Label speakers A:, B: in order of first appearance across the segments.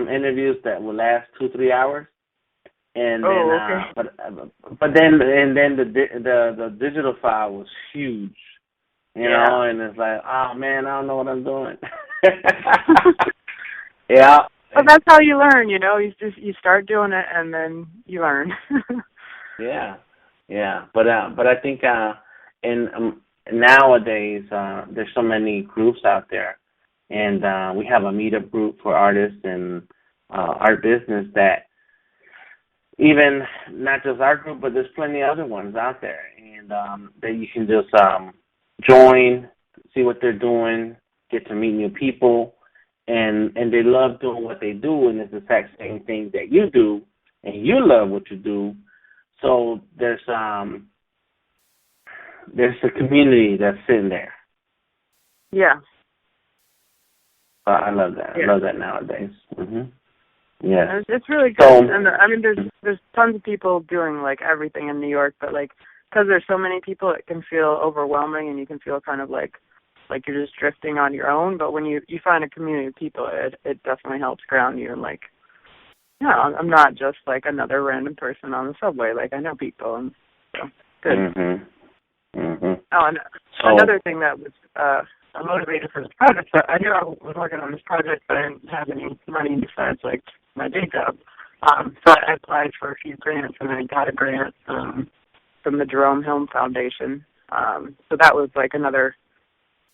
A: some interviews that will last 2-3 hours, and then
B: okay.
A: but then the digital file was huge, you know, and it's like, oh man, I don't know what I'm doing. Yeah.
B: But that's how you learn, you know. You start doing it and then you learn.
A: Yeah. But I think nowadays there's so many groups out there, and we have a meetup group for artists and art business that even not just our group, but there's plenty of other ones out there, and that you can just join, see what they're doing, get to meet new people. And they love doing what they do, and it's the exact same thing that you do, and you love what you do. So there's a community that's sitting there.
B: Yeah.
A: I love that.
B: Yeah.
A: I love that nowadays. Yeah.
B: It's really good.
A: So,
B: and I mean, there's tons of people doing like everything in New York, but like because there's so many people, it can feel overwhelming, and you can feel kind of like you're just drifting on your own. But when you find a community of people, it definitely helps ground you. And like, yeah, I'm not just like another random person on the subway. Like I know people, and so good. Oh, and another thing that was a motivator for this project. So I knew I was working on this project, but I didn't have any money besides like my day job. So I applied for a few grants, and I got a grant from the Jerome Helm Foundation. So that was like another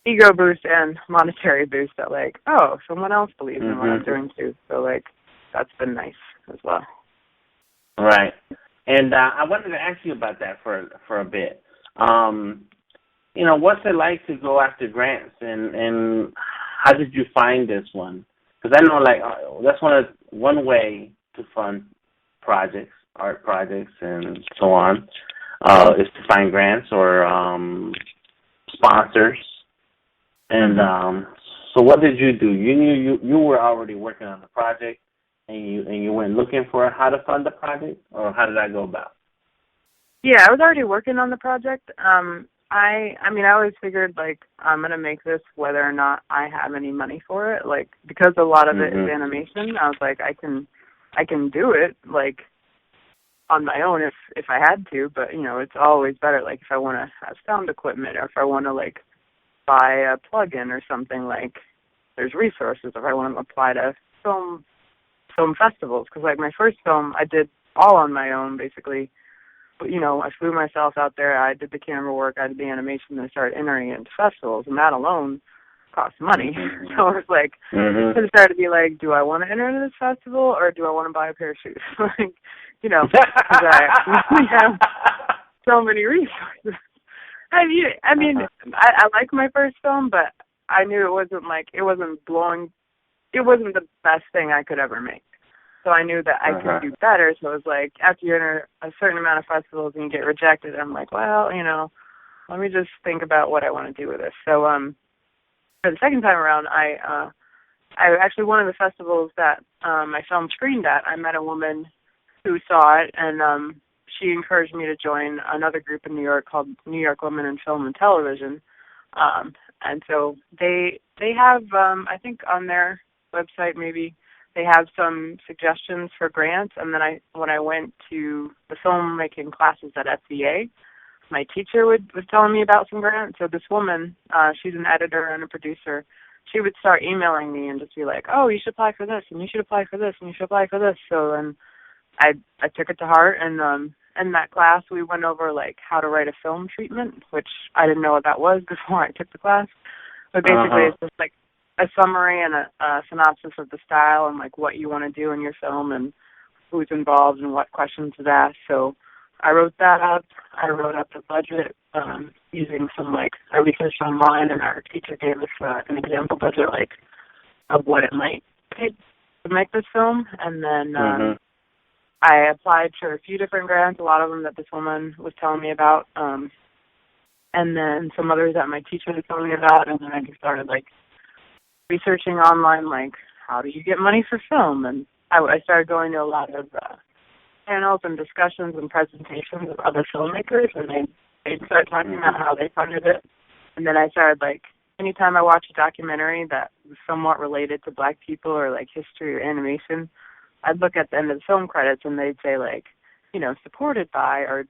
B: ego boost and monetary boost that like, oh, someone else believes in what I'm doing too. So like that's been nice as well.
A: Right. And I wanted to ask you about that for a bit. You know, what's it like to go after grants, and how did you find this one? Because I know like that's one way to fund projects, art projects, and so on, is to find grants or sponsors. And so what did you do? You knew you were already working on the project, and you went looking for how to fund the project, or how did that go about?
B: Yeah, I was already working on the project. I mean, I always figured like I'm gonna make this whether or not I have any money for it. Like because a lot of it is animation, I was like I can do it like on my own if I had to. But you know, it's always better like if I want to have sound equipment or if I want to like buy a plug-in or something, like there's resources if I want to apply to film festivals, because like my first film I did all on my own basically. But, you know, I flew myself out there, I did the camera work, I did the animation, and I started entering it into festivals, and that alone costs money. So it was like, it started to be like, do I want to enter into this festival, or do I want to buy a pair of shoes? Like, you know, because we have so many resources. I mean, I like my first film, but I knew it wasn't the best thing I could ever make. So I knew that I could do better. So it was like, after you enter a certain amount of festivals and you get rejected, I'm like, well, you know, let me just think about what I want to do with this. So for the second time around, I actually, one of the festivals that my film screened at, I met a woman who saw it, and she encouraged me to join another group in New York called New York Women in Film and Television. And so they have, I think on their website maybe, they have some suggestions for grants. And then when I went to the filmmaking classes at FVA, my teacher was telling me about some grants. So this woman, she's an editor and a producer, she would start emailing me and just be like, oh, you should apply for this, and you should apply for this, and you should apply for this. So then I took it to heart, and in that class we went over like how to write a film treatment, which I didn't know what that was before I took the class. But basically it's just like a summary and a synopsis of the style and like what you want to do in your film and who's involved and what questions is asked. So I wrote that up. I wrote up the budget using some I researched online, and our teacher gave us an example budget of what it might take to make this film. And then I applied for a few different grants, a lot of them that this woman was telling me about, and then some others that my teacher was telling me about. And then I just started researching online, how do you get money for film? And I started going to a lot of panels and discussions and presentations of other filmmakers, and they started talking about how they funded it. And then I started anytime I watch a documentary that was somewhat related to Black people or like history or animation, I'd look at the end of the film credits and they'd say like, supported by or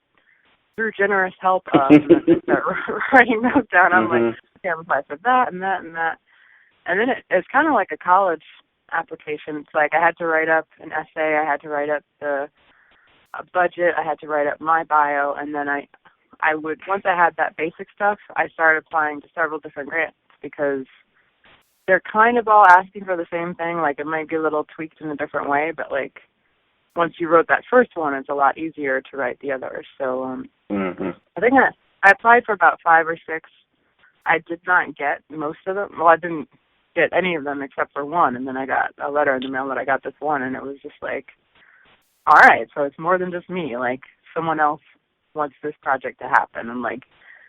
B: through generous help of, and then they start writing those down. I'm like, okay, I'm applying for that and that and that. And then it's kind of like a college application. It's like I had to write up an essay, I had to write up a budget, I had to write up my bio, and then I would, once I had that basic stuff, I started applying to several different grants because they're kind of all asking for the same thing. Like it might be a little tweaked in a different way, but like once you wrote that first one, it's a lot easier to write the others. So I think I applied for about 5 or 6. I did not get most of them. Well, I didn't get any of them except for one, and then I got a letter in the mail that I got this one, and it was just like, all right, so it's more than just me. Like someone else wants this project to happen, and like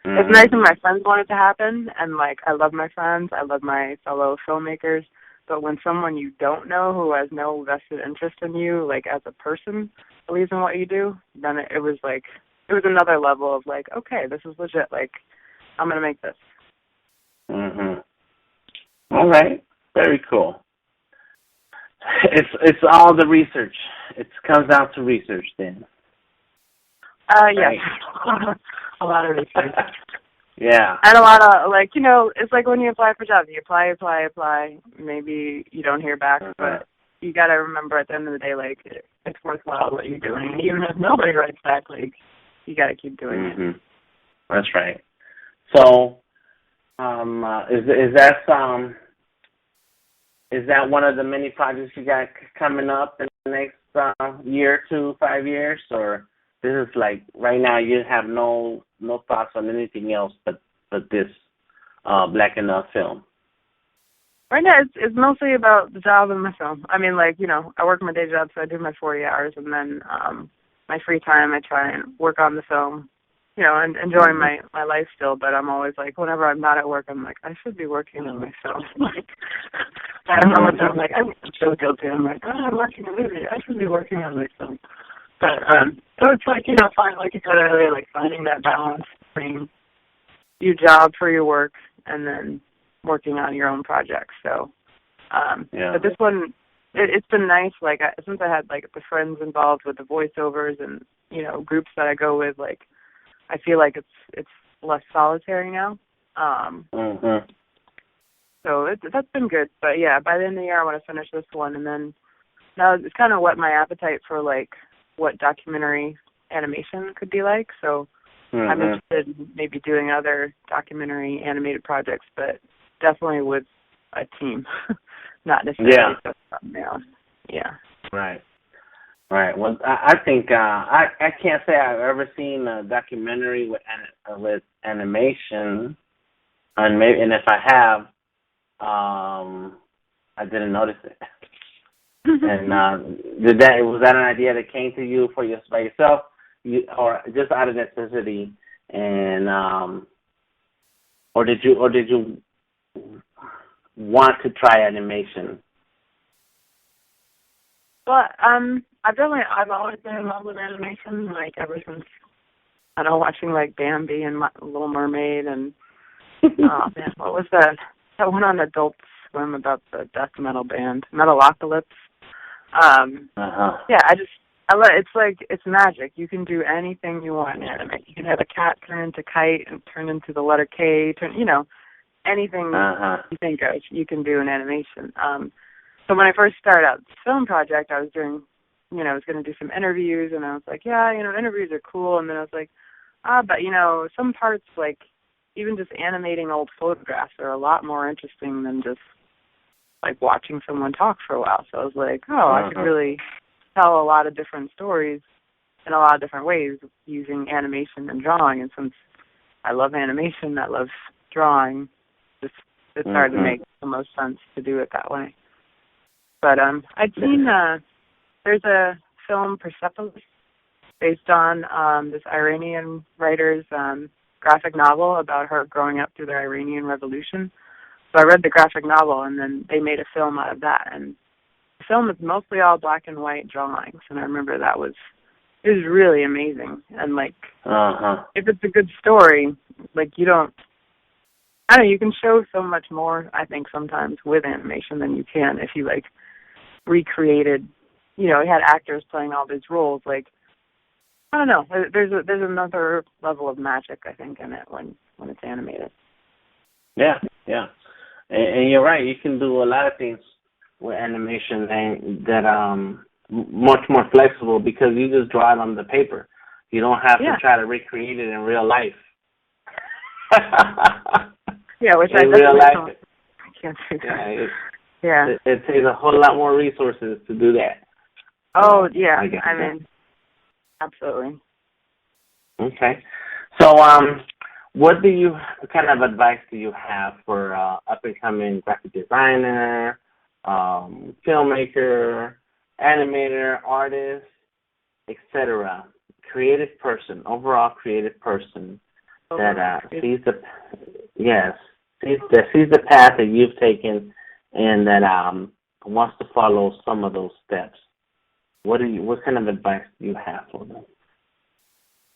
B: it's nice when my friends want it to happen, and like I love my friends, I love my fellow filmmakers, but when someone you don't know who has no vested interest in you, like as a person, believes in what you do, then it was another level of like, okay, this is legit. Like I'm gonna make this.
A: All right, very cool. It's all the research. It comes down to research then.
B: Yeah, a lot of research.
A: Yeah.
B: And a lot of, like, it's like when you apply for jobs. You apply. Maybe you don't hear back, but you got to remember at the end of the day, like, it's worthwhile what you're doing. Even if nobody writes back, like, you got to keep doing it.
A: That's right. So, is that one of the many projects you got coming up in the next year, 2, 5 years, or this is like right now you have no thoughts on anything else but this Black Enough film?
B: Right now it's mostly about the job and my film. I mean, like, I work my day job, so I do my 40 hours, and then my free time I try and work on the film, and enjoying my life still, but I'm always like, whenever I'm not at work, I'm like, I should be working on my film. Like, I don't know what I'm like, I'm so guilty. I'm like, I'm watching a movie. I should be working on my film. But, so it's like, like you said earlier, like finding that balance between your job for your work and then working on your own projects. So, but this one, it's been nice. Like, since I had, like, the friends involved with the voiceovers and, groups that I go with, like, I feel like it's less solitary now. So that's been good. But, yeah, by the end of the year, I want to finish this one. And then now it's kind of whet my appetite for, like, what documentary animation could be like. So I'm interested in maybe doing other documentary animated projects, but definitely with a team, not necessarily just something else. Yeah.
A: Right. Well, I think I can't say I've ever seen a documentary with animation, and if I have, I didn't notice it. And was that an idea that came to you by yourself, or just out of necessity, and or did you want to try animation?
B: Well, I've always been in love with animation, like ever since watching like Bambi and Little Mermaid, and oh man, what was that one on Adult Swim about the death metal band, Metalocalypse? Yeah, I love it's like it's magic. You can do anything you want in anime. You can have a cat turn into kite and turn into the letter K, anything you think of, you can do in animation. So when I first started out this film project, I was doing, I was going to do some interviews, and I was like, yeah, interviews are cool. And then I was like, but some parts, like even just animating old photographs, are a lot more interesting than just like watching someone talk for a while. So I was like, I could really tell a lot of different stories in a lot of different ways using animation and drawing. And since I love animation, I love drawing, it started to make the most sense to do it that way. But I'd seen there's a film, Persepolis, based on this Iranian writer's graphic novel about her growing up through the Iranian Revolution. So I read the graphic novel, and then they made a film out of that. And the film is mostly all black and white drawings. And I remember it was really amazing. And, like, if it's a good story, like, I don't know, you can show so much more, I think, sometimes with animation than you can if you, like, recreated, you know, you had actors playing all these roles. Like, I don't know. There's another level of magic, I think, in it when it's animated.
A: Yeah. And you're right. You can do a lot of things with animation that much more flexible because you just draw it on the paper. You don't have to try to recreate it in real life.
B: Yeah, which
A: in real life,
B: I can't do that.
A: It takes a whole lot more resources to do that.
B: Oh, yeah. I mean, absolutely.
A: Okay. So, what kind of advice do you have for up-and-coming graphic designer, filmmaker, animator, artist, etc., overall creative person that sees the path that you've taken and that wants to follow some of those steps? What kind of advice do you have for them?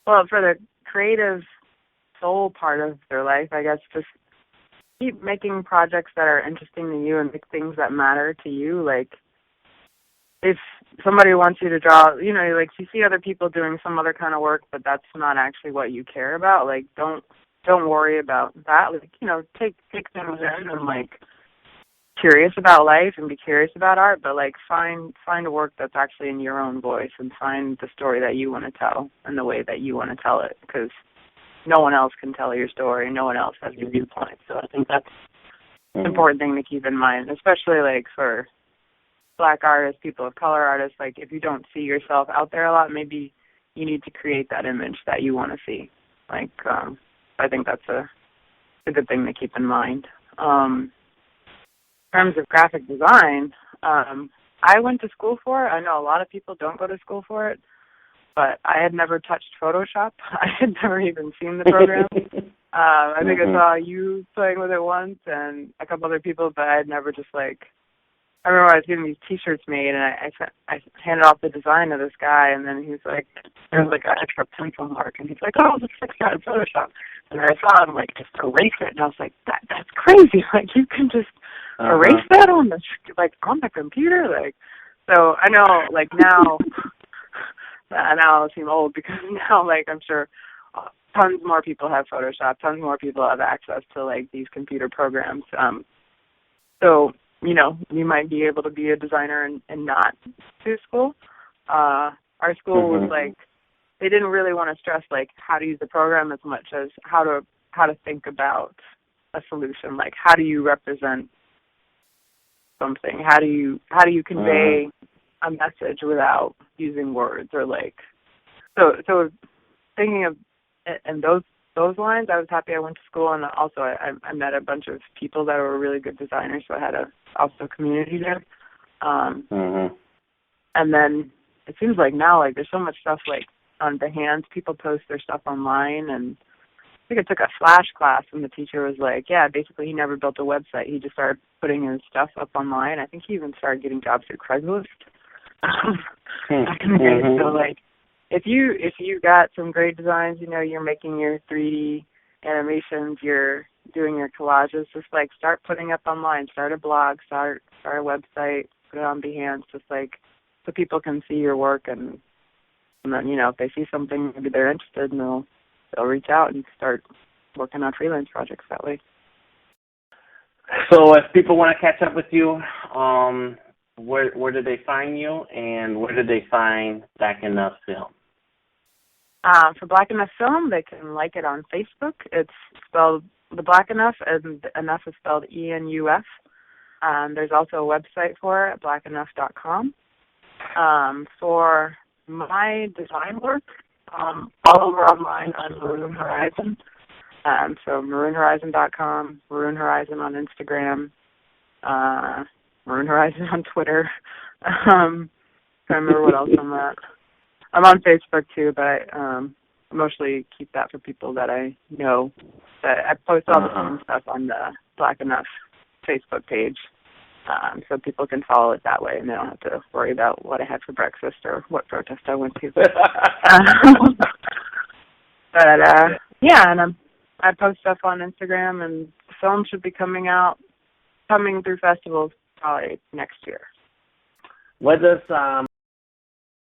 B: Well, for the creative soul part of their life, I guess just keep making projects that are interesting to you and make things that matter to you. Like, if somebody wants you to draw, you know, like you see other people doing some other kind of work, but that's not actually what you care about, like, don't worry about that. Like, you know, take things in and, like, curious about life and be curious about art, but, like, find a work that's actually in your own voice and find the story that you want to tell and the way that you want to tell it, because no one else can tell your story. No one else has your viewpoint. So I think that's an important thing to keep in mind, especially, like, for Black artists, people of color artists. Like, if you don't see yourself out there a lot, maybe you need to create that image that you want to see. Like, I think that's a good thing to keep in mind. In terms of graphic design, I went to school for it. I know a lot of people don't go to school for it, but I had never touched Photoshop. I had never even seen the program. I think I saw you playing with it once and a couple other people, but I had never just, like, I remember I was getting these T-shirts made, and I handed off the design to this guy, and then he was like, there was, like, an extra pencil mark, and he's like, oh, this looks like Photoshop. And I saw him, like, just erase it, and I was like, that's crazy. Like, you can just erase that on the computer? Like, so I know, like, now I'll seem old because now, like, I'm sure tons more people have Photoshop, tons more people have access to, like, these computer programs. So, you know, you might be able to be a designer and not do school. Our school was like, they didn't really want to stress, like, how to use the program as much as how to think about a solution. Like, how do you represent something? How do you convey a message without using words, or, like, so thinking of in those lines, I was happy I went to school, and also I met a bunch of people that were really good designers, so I had also community there. And then it seems like now, like, there's so much stuff, like, on Behance, people post their stuff online, and I think I took a Flash class, and the teacher was like, yeah, basically he never built a website. He just started putting his stuff up online. I think he even started getting jobs through Craigslist. Back in the day. So, like, if you got some great designs, you know, you're making your 3D animations, you're doing your collages, just, like, start putting up online, start a blog, start a website, put it on Behance, just, like, so people can see your work, and then, you know, if they see something, maybe they're interested, and they'll reach out and start working on freelance projects that way.
A: So if people want to catch up with you, where do they find you, and where do they find Black Enuf Film?
B: For Black Enuf Film, they can like it on Facebook. It's spelled The Black Enuf, and Enuf is spelled ENUF. There's also a website for it, blackenuf.com. For my design work, all over online on Maroon Horizon. So maroonhorizon.com, Maroon Horizon on Instagram, Maroon Horizon on Twitter. Can't remember what else I'm at. I'm on Facebook too, but I mostly keep that for people that I know. That I post all the same stuff on the Black Enuf Facebook page, so people can follow it that way, and they don't have to worry about what I had for breakfast or what protest I went to. But yeah, and I post stuff on Instagram and film should be coming through festivals probably next year.
A: What does